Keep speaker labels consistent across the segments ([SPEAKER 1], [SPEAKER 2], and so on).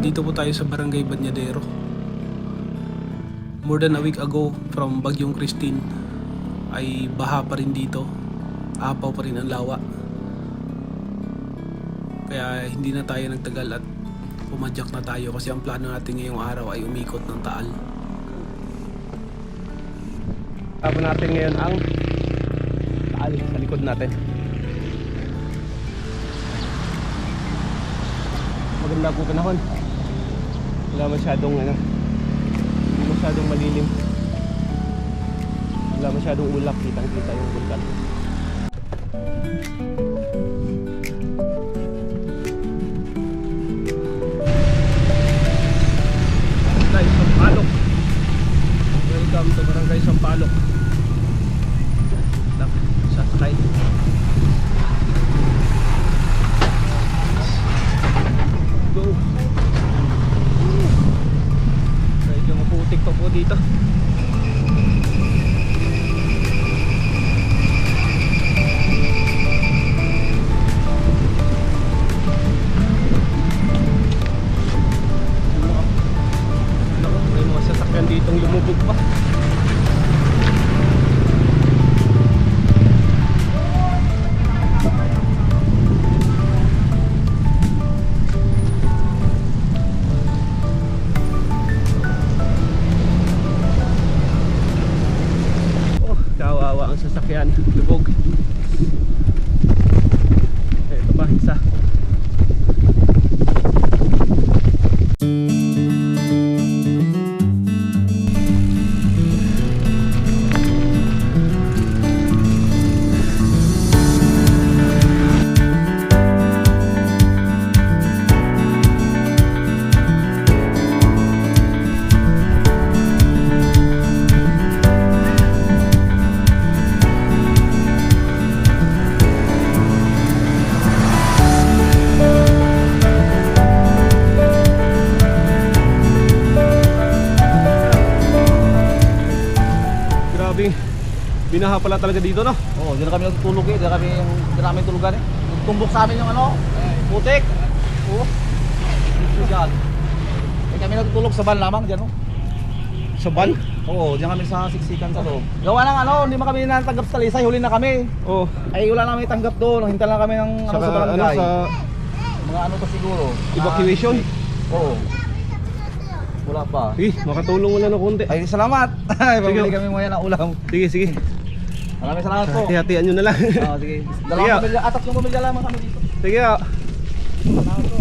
[SPEAKER 1] Nandito po tayo sa Barangay Banyadero. More than a week ago from Bagyong Christine ay baha pa rin dito. Apaw pa rin ang lawa. Kaya hindi na tayo nagtagal at pumadyak na tayo kasi ang plano natin ngayong araw ay umikot ng Taal. Tapos natin ngayon ang Taal sa likod natin. Maganda po panahon. Wala masyadong malilim. Wala masyadong ulap, kitang-kita yung bulkan. Barangay Sampaloc. Welcome to Barangay Sampaloc. Sasakay. Go. Medyo maputik pa po dito. May mga sasakyan ditong lumubog pa. Kawawa ang sasakyan, lubog. Ito pa, isa. Binaha pala talaga dito, no?
[SPEAKER 2] Oo, di na kami nagtulog eh. Di na kami tulugan eh. Nagtumbok sa amin yung putik. Oo. Dito dyan. Eh kami nagtulog sa van lamang dyan, no?
[SPEAKER 1] Sa van?
[SPEAKER 2] Oo, dyan kami sa siksikan sa loob. Gawa ng hindi man kami natanggap sa Talisay, huli na kami.
[SPEAKER 1] Oo.
[SPEAKER 2] Ay wala namin tanggap doon. Hintala lang kami ng sa barangay.
[SPEAKER 1] Sa
[SPEAKER 2] mga pa siguro.
[SPEAKER 1] evacuation?
[SPEAKER 2] Oo. Wala pa.
[SPEAKER 1] Makatulong mo na ng konti.
[SPEAKER 2] Ay, salamat. Pabili kami mo yan ng ulam.
[SPEAKER 1] Sige, sige.
[SPEAKER 2] Maraming salamat po.
[SPEAKER 1] Hati-hatian nyo na lang.
[SPEAKER 2] Oo, sige. Dalawang pamilya, atat yung pamilya lamang kami dito.
[SPEAKER 1] Sige.
[SPEAKER 2] Salamat po.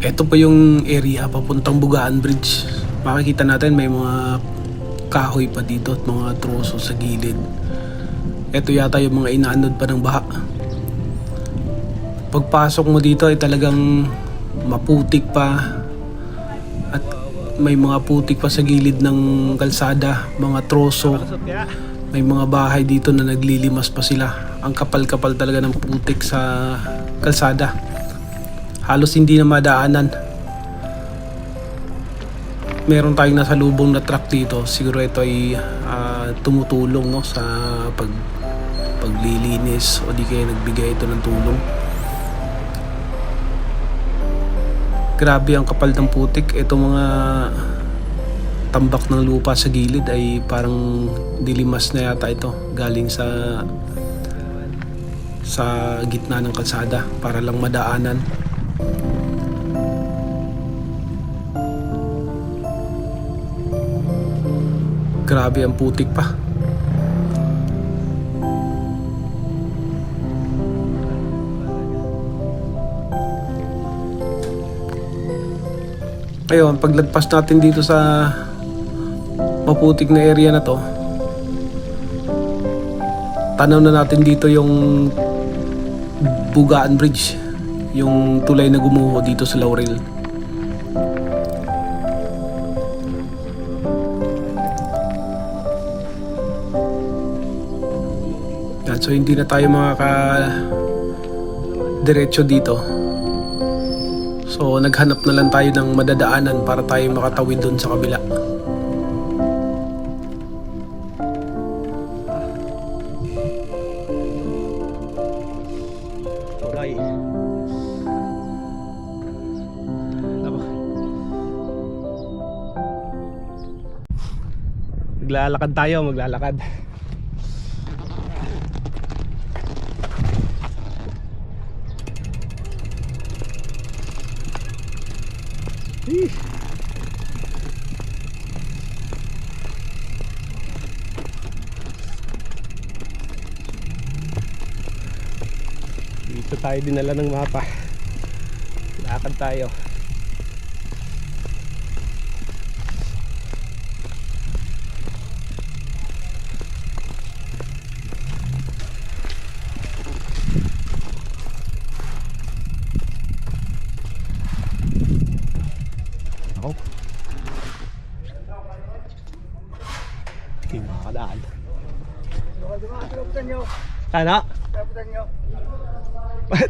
[SPEAKER 1] Ito po yung area papuntang Bugaan Bridge. Makikita natin may mga kahoy pa dito at mga troso sa gilid. Ito yata yung mga inaanod pa ng baha. Pagpasok mo dito ay talagang maputik pa at may mga putik pa sa gilid ng kalsada, mga troso. May mga bahay dito na naglilimas pa sila. Ang kapal-kapal talaga ng putik sa kalsada. Halos hindi na madaanan. Meron tayong nasa lubong na truck dito. Siguro ito ay tumutulong, no, sa paglilinis o di kaya nagbigay ito ng tulong. Grabe ang kapal ng putik. Ito mga tambak ng lupa sa gilid ay parang dilimas na yata ito. Galing sa gitna ng kalsada para lang madaanan. Grabe ang putik pa. Ngayon, paglagpas natin dito sa maputik na area na to, tanaw na natin dito yung Bugaan Bridge, yung tulay na gumuho dito sa Laurel. Yan, so hindi na tayo diretso dito. So naghanap na lang tayo ng madadaanan para tayo makatawid doon sa kabila.
[SPEAKER 3] Okay. Maglalakad tayo, maglalakad. Dito tayo dinala ng mapa. Lakad tayo. Ako. Hindi makakadaan. Sana?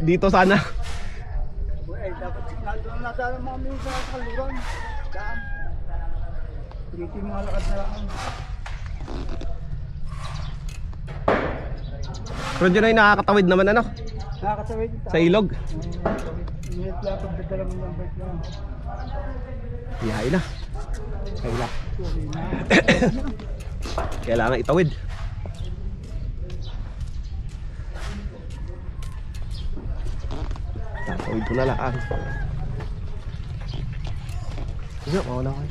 [SPEAKER 3] Dito sana.
[SPEAKER 2] Dapat nandun na sana mami sa kaluran. Daan. Dito yung mga lakad na lang.
[SPEAKER 3] Pero dyan ay nakakatawid naman ano?
[SPEAKER 2] Nakakatawid.
[SPEAKER 3] Sa ilog.
[SPEAKER 2] Init lapad dadala mo ng bike na.
[SPEAKER 3] Iyahay na. Kailangan itawid. Tatawid ko na lang. Sige, mauna ko.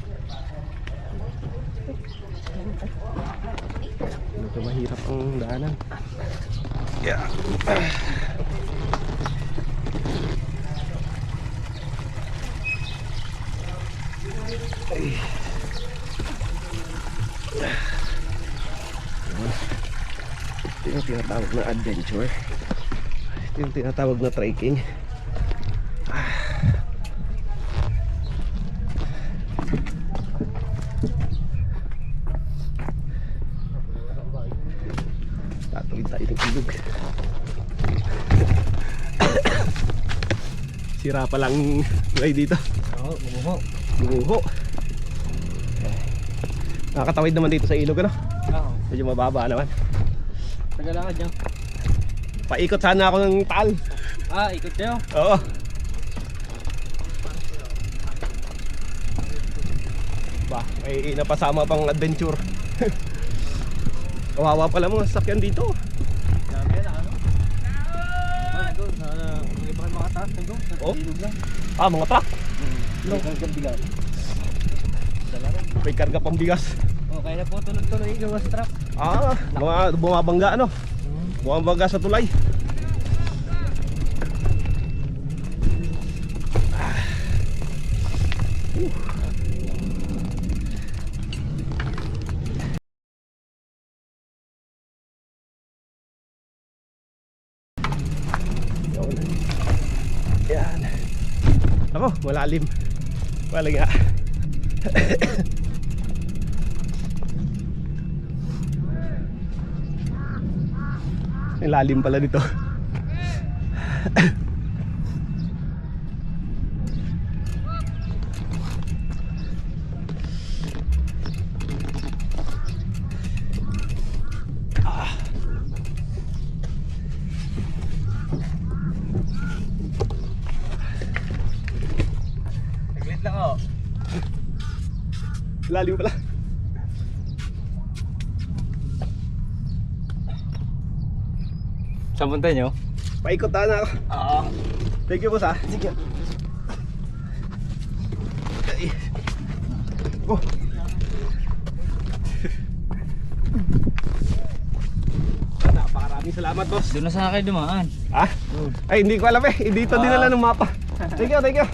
[SPEAKER 3] Medyo mahirap ang daanan. Yeah. Ito yung tinatawag na adventure. Ito yung tinatawag na trekking. Tatawid tayo ng ilog. Sira pa lang way dito.
[SPEAKER 2] Oo, gumuho.
[SPEAKER 3] Gumuho. Nakakatawid naman dito sa ilog ano?
[SPEAKER 2] Oo.
[SPEAKER 3] Medyo mababa naman.
[SPEAKER 2] Tagalakad niya.
[SPEAKER 3] Paikot sana ako ng tal.
[SPEAKER 2] Ikot kayo.
[SPEAKER 3] Oo. Ba, may napasama pang adventure. Kawawa pala mga sasakyan dito.
[SPEAKER 2] Dami na ano? Doon. May ibang mga taas doon.
[SPEAKER 3] Oh?
[SPEAKER 2] Ilog lang.
[SPEAKER 3] Mga truck.
[SPEAKER 2] May kargang bigas.
[SPEAKER 3] May karga pang bigas.
[SPEAKER 2] Kaya na po tuloy-tuloy gawas truck.
[SPEAKER 3] Mga bumabangga ano? Bumabangga sa tulay. Yan. Ako, malalim. Wala nga. Lalim pala dito.
[SPEAKER 2] Saglit lang oh.
[SPEAKER 3] Lalim pala.
[SPEAKER 2] Saan punta nyo?
[SPEAKER 3] Paikot na ako. Thank you boss ha.
[SPEAKER 2] Sige.
[SPEAKER 3] Oh. Napakaraming salamat boss.
[SPEAKER 2] Doon na sana kayo dumaan.
[SPEAKER 3] Ha? Ay hindi ko alam eh. Dito dinala ng mapa. Thank you, thank you.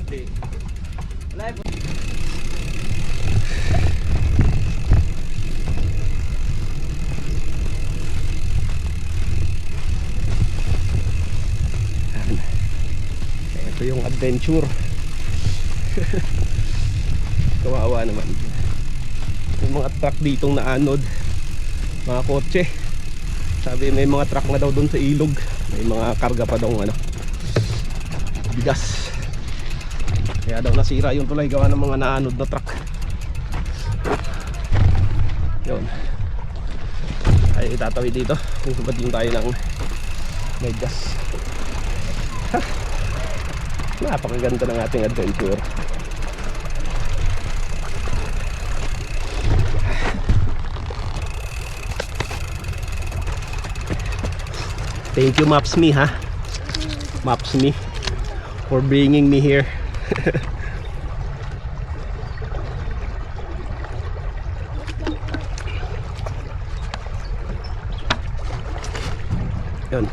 [SPEAKER 3] yung adventure. Kawawa naman. Yung mga truck ditong naanod, mga kotse. Sabi may mga truck na daw doon sa ilog. May mga karga pa daw bigas. Kaya daw nasira yung tulay gawa ng mga naanod na truck. Yun. Ay itatawid dito. Kung subatin tayo ng may gas. Napakaganda ng ating adventure. Thank you Maps.me ha. Maps.me for bringing me here. Yun.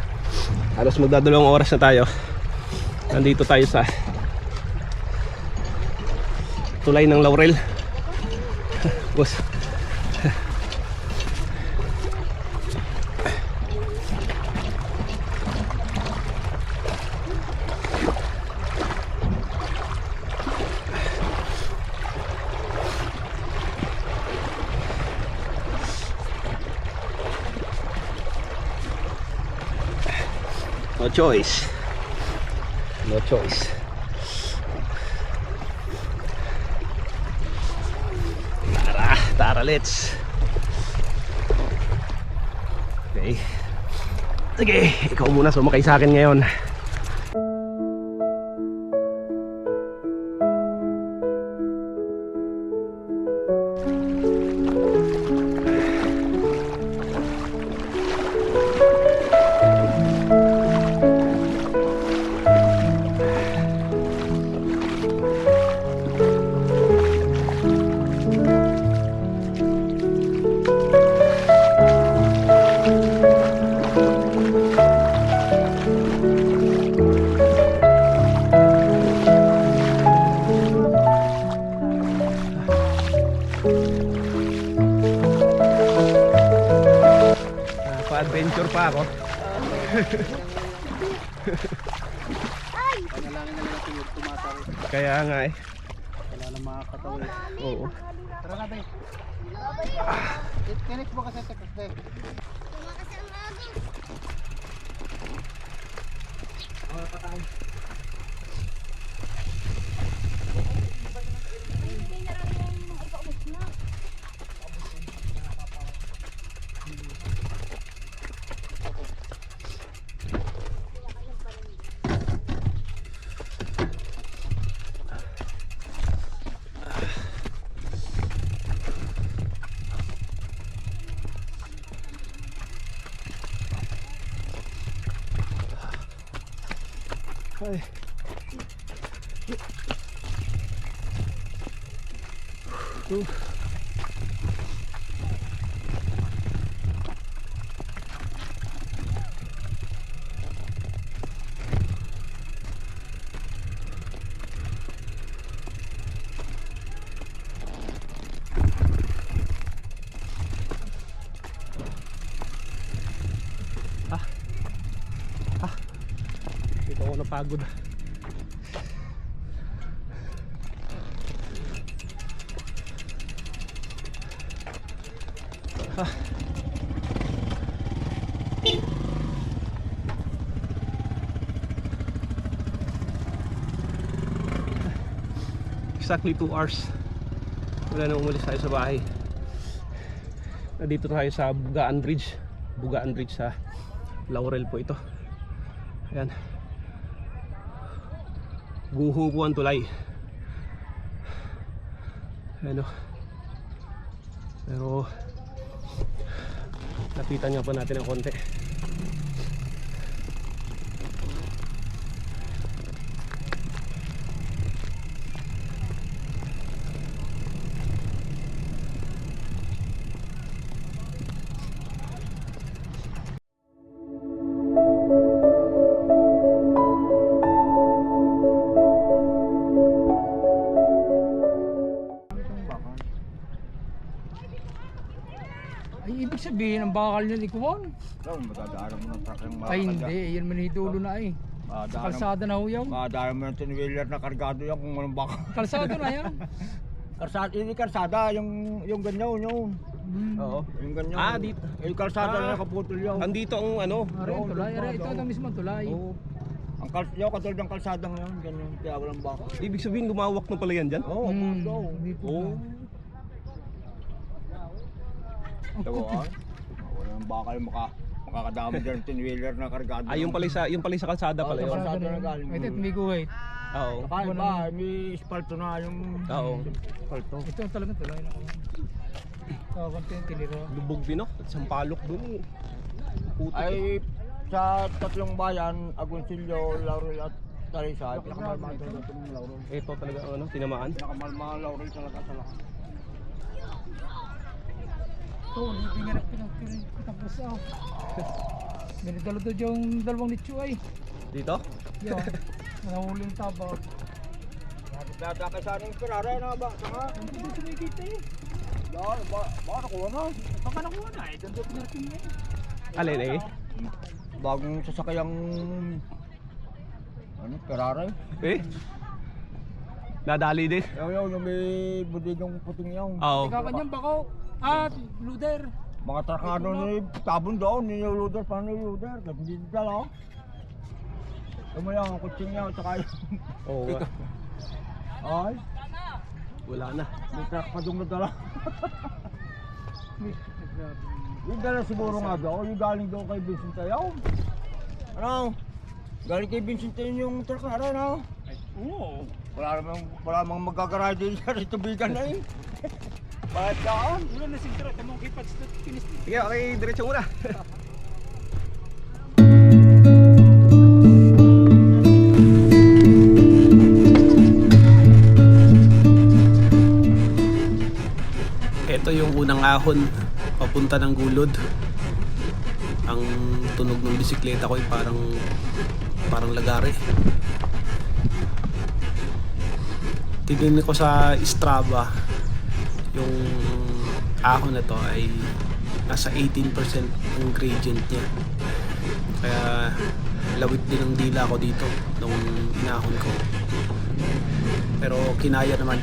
[SPEAKER 3] Halos magdadalawang oras na tayo. Nandito tayo sa tulay ng Laurel. Boss. No choice. No choice. Tara, let's. Okay. Sige, ikaw muna sumakay sa akin ngayon. Pa-adventure pa ako.
[SPEAKER 2] Panalangin na lang ito tumatari.
[SPEAKER 3] Kaya nga eh.
[SPEAKER 2] Wala na makakatawid.
[SPEAKER 3] Oo.
[SPEAKER 2] Tara na tayo. Kinex mo kasi sa kasi.
[SPEAKER 3] Ay. Dito ako napagod. Exactly 2 hours. Wala na umalis tayo sa bahay. Nandito tayo sa Bugaan Bridge. Bugaan Bridge sa Laurel po ito. Ayan. Guho po ang tulay. Ano? Pero lapitan nga pa natin ng konti.
[SPEAKER 4] Ay, ibig sabihin ang bakal niya likuan.
[SPEAKER 2] Ikaw, magdadaanan mo ng truck yung
[SPEAKER 4] Ay, hindi. Yan man dulo na eh. Kalsada na ho yan.
[SPEAKER 5] Madami mo yung tinwheeler na kargado yan kung anong baka.
[SPEAKER 4] Kalsada na yan.
[SPEAKER 5] Karsada, hindi karsada, yung ganyan yun.
[SPEAKER 3] Oo.
[SPEAKER 5] Yung ganyan.
[SPEAKER 3] Ah, dito.
[SPEAKER 5] Yung kalsada na nakaputol yun.
[SPEAKER 3] Andito ang ano.
[SPEAKER 4] Ari, ang tulay. Ari, ito ang mismo ang tulay.
[SPEAKER 5] Oo. Yung katulad ng kalsadang yun, ganyan, kaya walang baka.
[SPEAKER 3] Ibig sabihin lumawak na pala yan dyan?
[SPEAKER 5] Oo,
[SPEAKER 4] Hindi po.
[SPEAKER 3] Oo.
[SPEAKER 4] Ang
[SPEAKER 5] Oo,
[SPEAKER 4] kupi.
[SPEAKER 5] walang baka yung makakadami dyan yung tinwheeler na kargado.
[SPEAKER 3] Ah, yung pala sa kalsada pala
[SPEAKER 5] Oo,
[SPEAKER 3] yun.
[SPEAKER 5] sa kalsada na galing.
[SPEAKER 4] Ito, may guhit.
[SPEAKER 3] Oo.
[SPEAKER 5] Saka iba, may espalto na yung
[SPEAKER 3] Oo.
[SPEAKER 5] espalto.
[SPEAKER 4] Ito ang talagang tulay na. Kakunti yung tinira.
[SPEAKER 3] Lubog binok. Sampalok dun eh. Putik.
[SPEAKER 5] Ay, sa tatlong bayan, Agoncillo, Laurel at Talisa, pinakamalmahal talaga itong Laurel.
[SPEAKER 3] Ito talaga ano, tinamaan.
[SPEAKER 5] Pinakamalmahal Laurel talaga sa lahat.
[SPEAKER 4] Ito, hindi nga pinagpapos ako. Binigalo doon yung dalawang litso ay.
[SPEAKER 3] Dito?
[SPEAKER 4] Yan. Nahuli yung tabak.
[SPEAKER 5] Dada ka sana yung pirara na ba? Saka?
[SPEAKER 4] Hindi doon sumikita eh.
[SPEAKER 5] Baka nakuha na.
[SPEAKER 4] Baka nakuha na eh. Doon doon pinarating niya eh.
[SPEAKER 3] Alin eh?
[SPEAKER 5] Bagong sasakayang pirara eh.
[SPEAKER 3] Eh? Nadali din?
[SPEAKER 5] Yung may budigang puting yung.
[SPEAKER 3] Oo.
[SPEAKER 4] Ikaw kanyang bako. At luder.
[SPEAKER 5] Mga trakado ni tabon doon, niluluder, paano niluluder? Hindi dala. Tumayang ang kutsing niya, at saka yung...
[SPEAKER 3] Oo nga.
[SPEAKER 5] Ay,
[SPEAKER 3] Wala na.
[SPEAKER 5] may truck pa doon na dala. Yung dala siguro nga daw, yung galing daw kay Vincent Tayaw. Ano? Galing kay Vincent Tayaw yung truck na rin, ano? Oo. Wala namang magagaray din sa tubigan na eh. Bakit saan?
[SPEAKER 4] Wala na sintra. Tamang kipat sa tinis.
[SPEAKER 3] Sige, okay, diretso muna.
[SPEAKER 1] Ito yung unang ahon papunta ng Gulod. Ang tunog ng bisikleta ko ay parang lagare. Tingin ko sa Strava, yung ahon na to ay nasa 18% ang gradient niya. Kaya lawit din ang dila ko dito nung inahon ko. Pero kinaya naman.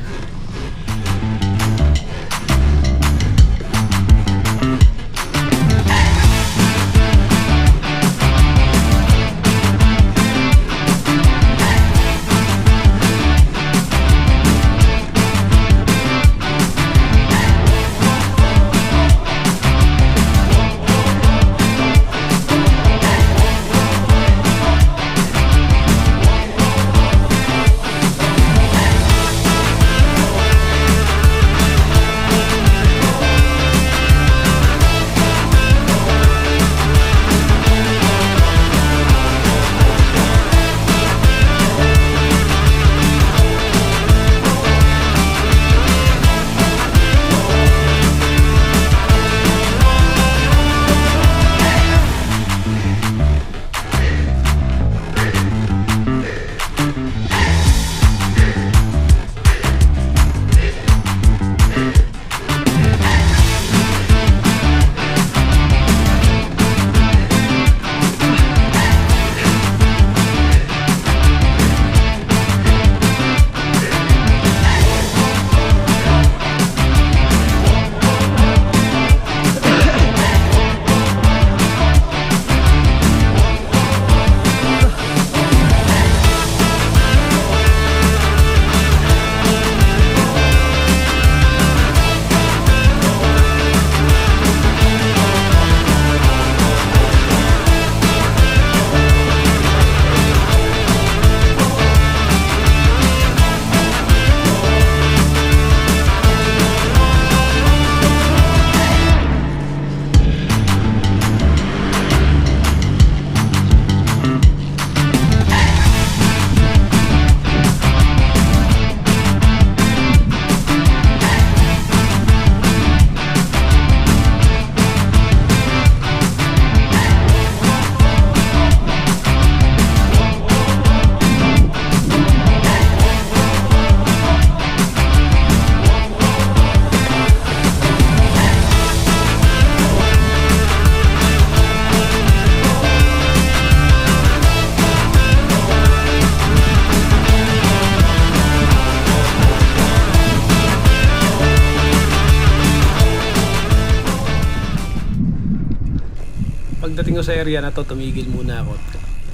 [SPEAKER 1] Pagdating ko sa area na to, tumigil muna ako.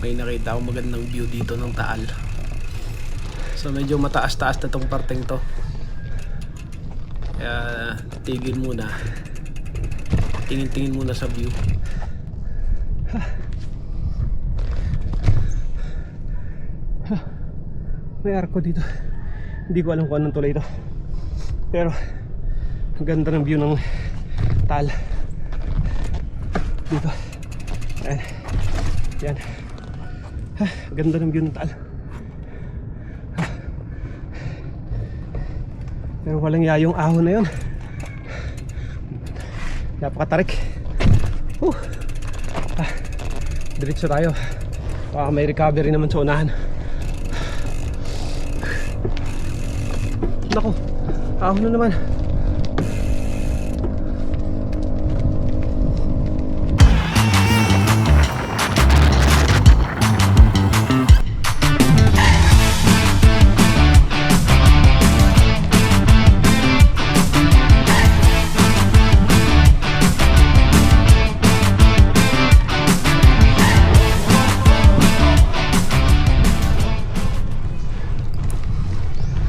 [SPEAKER 1] May nakita akong magandang view dito ng Taal. So medyo mataas-taas na tong parteng to. Kaya tigil muna. Tingin-tingin muna sa view.
[SPEAKER 3] May arko dito. Hindi ko alam kung anong tulay ito. Pero ang ganda ng view ng Taal. Dito. Ayan. Yan. Ganda ng view ng Taal. Pero walang yayong ahon na yun. Napakatarik. Diretso tayo. Baka may recovery naman sa unahan. Nako, ahon na naman.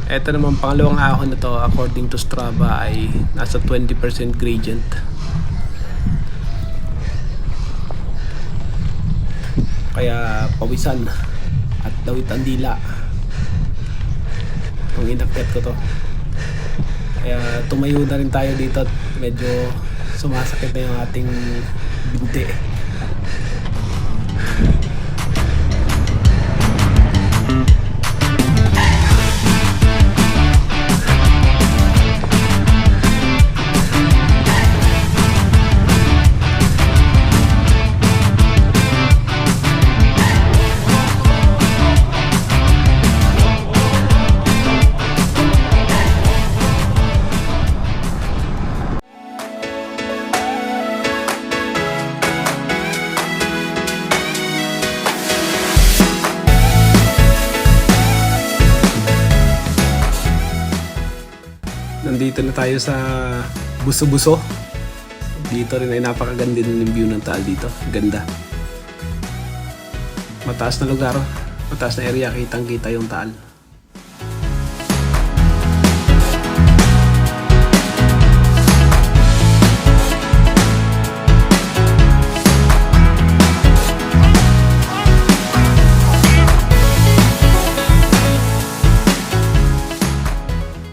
[SPEAKER 1] Ito naman pangalawang ahon na to, according to Strava, ay nasa 20% gradient. Kaya pawisan at dawit ang dila kung inakyat ko to. Kaya tumayo na rin tayo dito at medyo sumasakit na yung ating binti. Nandito na tayo sa Buso-Buso. Dito rin ay napakaganda din yung view ng Taal dito. Ganda. Mataas na lugar, mataas na area, kitang-kita yung Taal.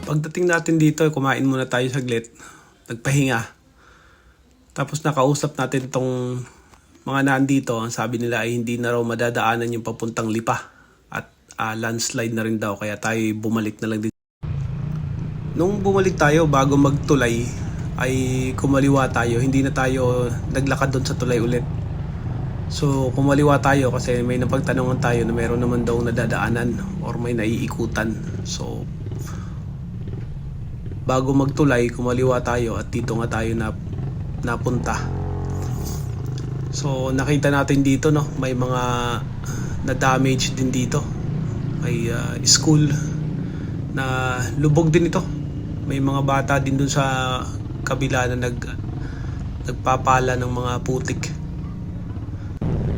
[SPEAKER 1] Pagdating natin dito, kumain muna tayo saglit, nagpahinga. Tapos nakausap natin tong mga nandito. Ang sabi nila ay hindi na raw madadaanan yung papuntang Lipa. At landslide na rin daw, kaya tayo bumalik na lang dito. Nung bumalik tayo, bago magtulay, ay kumaliwa tayo. Hindi na tayo naglakad doon sa tulay ulit. So kumaliwa tayo kasi may napagtanungan tayo na meron naman daw nadadaanan or may naiikutan. So bago magtulay, kumaliwa tayo at dito nga tayo napunta. So nakita natin dito, no, may mga na-damage din dito. May school na lubog din ito. May mga bata din dun sa kabila na nagpapala ng mga putik.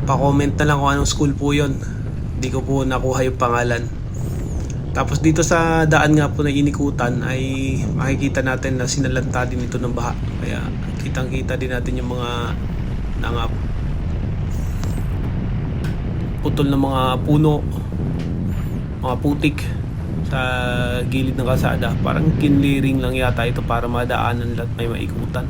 [SPEAKER 1] Pa-comment na lang kung anong school po yon. Hindi ko po nakuha yung pangalan. Tapos dito sa daan nga po na inikutan ay makikita natin na sinalanta din ito ng baha. Kaya kitang-kita din natin yung mga putol ng mga puno, mga putik sa gilid ng kalsada. Parang kinliring lang yata ito para madaanan at may maikutan.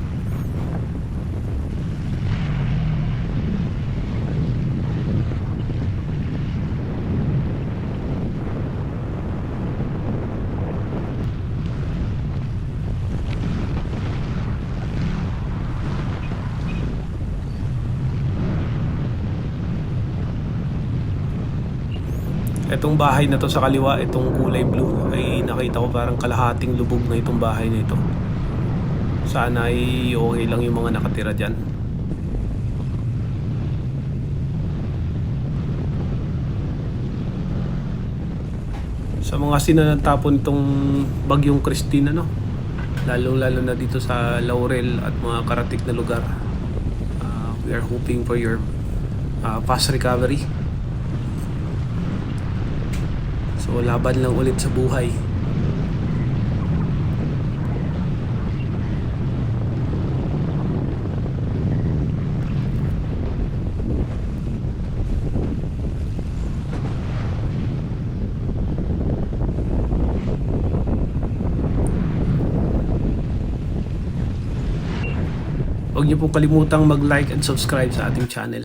[SPEAKER 1] Itong bahay na to sa kaliwa, itong kulay blue, ay nakita ko parang kalahating lubog na itong bahay na ito. Sana ay okay lang yung mga nakatira dyan. Sa mga sinanatapon itong bagyong Christine, lalo na dito sa Laurel at mga karatik na lugar, We are hoping for your fast recovery. So laban lang ulit sa buhay. Huwag niyo po kalimutang mag-like and subscribe sa ating channel.